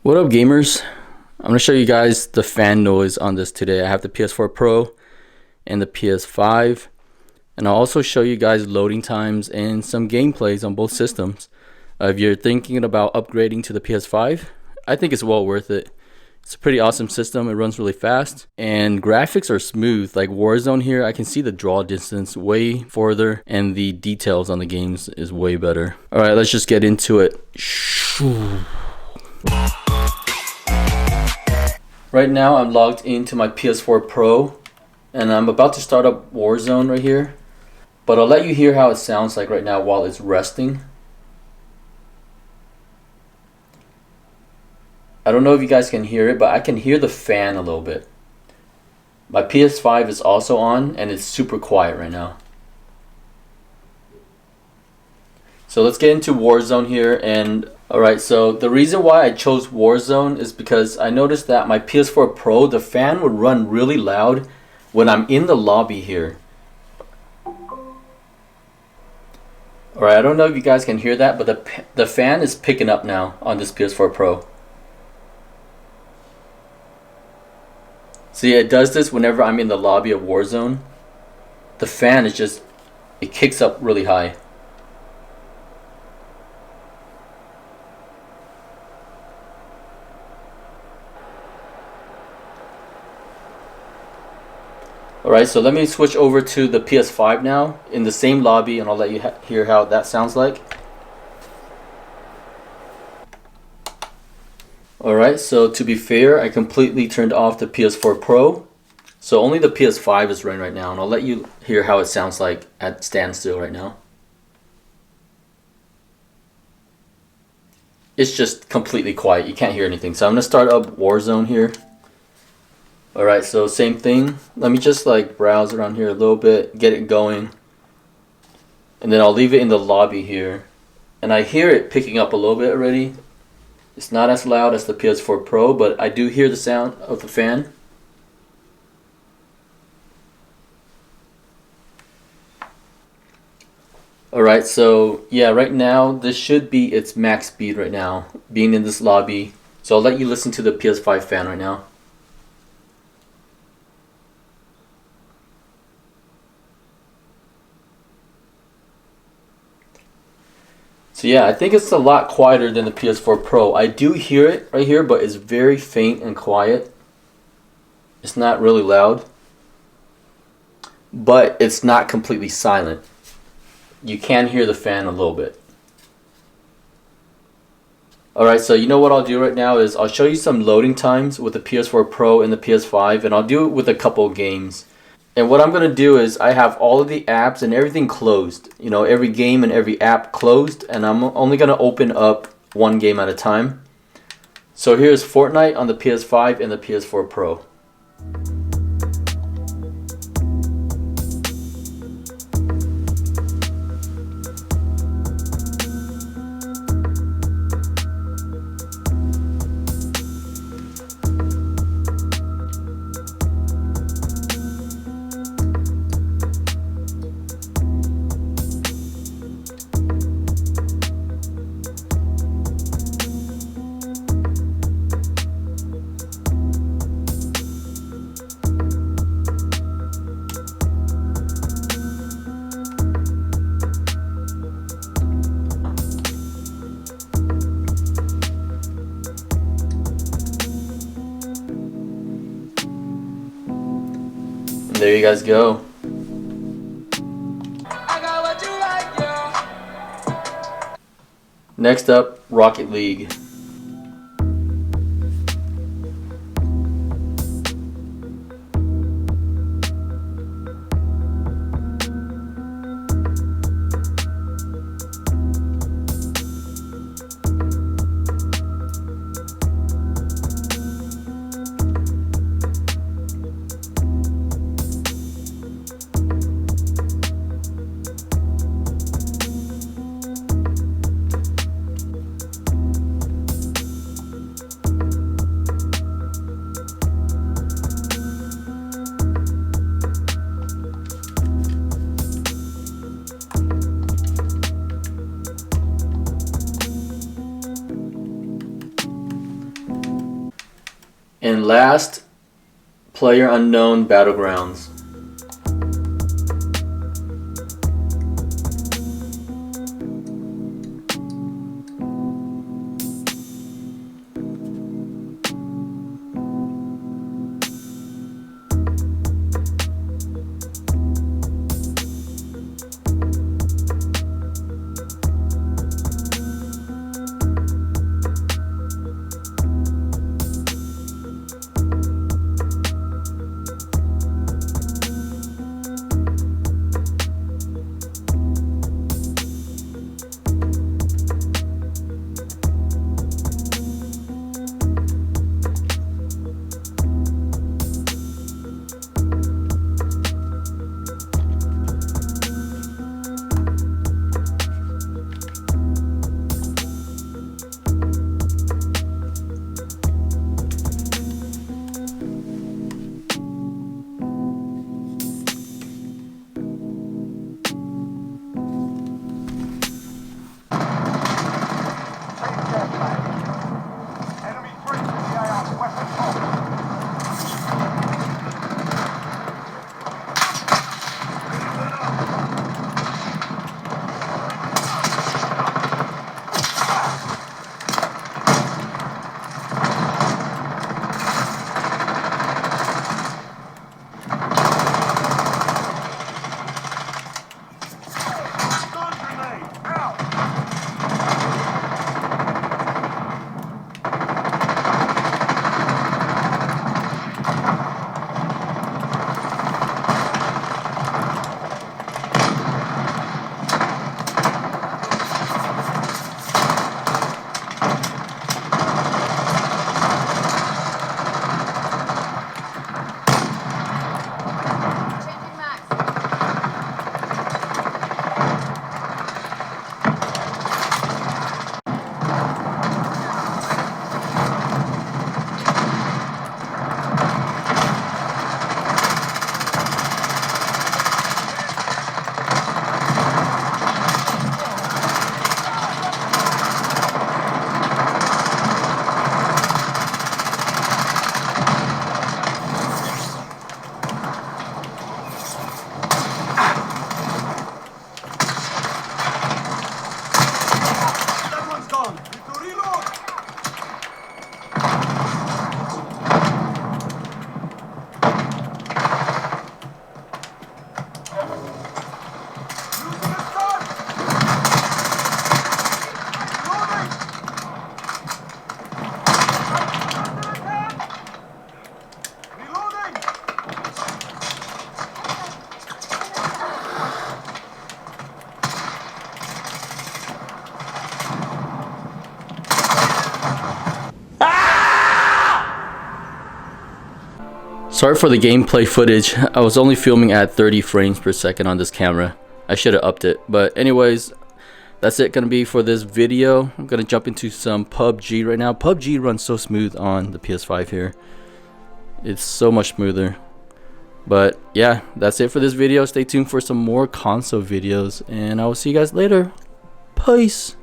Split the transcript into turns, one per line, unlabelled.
What up, gamers? I'm gonna show you guys the fan noise on this today. I have the PS4 Pro and the PS5, and I'll also show you guys loading times and some gameplays on both systems. If you're thinking about upgrading to the PS5, I think it's well worth it. It's a pretty awesome system. It runs really fast and graphics are smooth. Like Warzone here, I can see the draw distance way further and the details on the games is way better. All right, let's just get into it. Right now I'm logged into my PS4 Pro and I'm about to start up Warzone right here, but I'll let you hear how it sounds like right now while it's resting. I don't know if you guys can hear it, but I can hear the fan a little bit. My PS5 is also on and it's super quiet right now. So let's get into Warzone here. And alright, so the reason why I chose Warzone is because I noticed that my PS4 Pro, the fan would run really loud when I'm in the lobby here. Alright, I don't know if you guys can hear that, but the fan is picking up now on this PS4 Pro. See, it does this whenever I'm in the lobby of Warzone. The fan is just, it kicks up really high. Alright, so let me switch over to the PS5 now in the same lobby, and I'll let you hear how that sounds like. Alright, so to be fair, I completely turned off the PS4 Pro. So only the PS5 is running right now, and I'll let you hear how it sounds like at standstill right now. It's just completely quiet, you can't hear anything. So I'm going to start up Warzone here. Alright, so same thing. Let me just like browse around here a little bit, get it going. And then I'll leave it in the lobby here. And I hear it picking up a little bit already. It's not as loud as the PS4 Pro, but I do hear the sound of the fan. Alright, so yeah, right now this should be its max speed right now, being in this lobby. So I'll let you listen to the PS5 fan right now. So yeah, I think it's a lot quieter than the PS4 Pro. I do hear it right here, but it's very faint and quiet. It's not really loud, but it's not completely silent. You can hear the fan a little bit. Alright, so you know what I'll do right now is I'll show you some loading times with the PS4 Pro and the PS5, and I'll do it with a couple of games. And what I'm going to do is I have all of the apps and everything closed. You know, every game and every app closed, and I'm only going to open up one game at a time. So here's Fortnite on the PS5 and the PS4 Pro. There you guys go. Next up, Rocket League. And last, PlayerUnknown Battlegrounds. Sorry for the gameplay footage. I was only filming at 30 frames per second on this camera. I should have upped it. But anyways, that's it gonna be for this video. I'm gonna jump into some PUBG right now. PUBG runs so smooth on the PS5 here. It's so much smoother. But yeah, that's it for this video. Stay tuned for some more console videos, and I will see you guys later. Peace.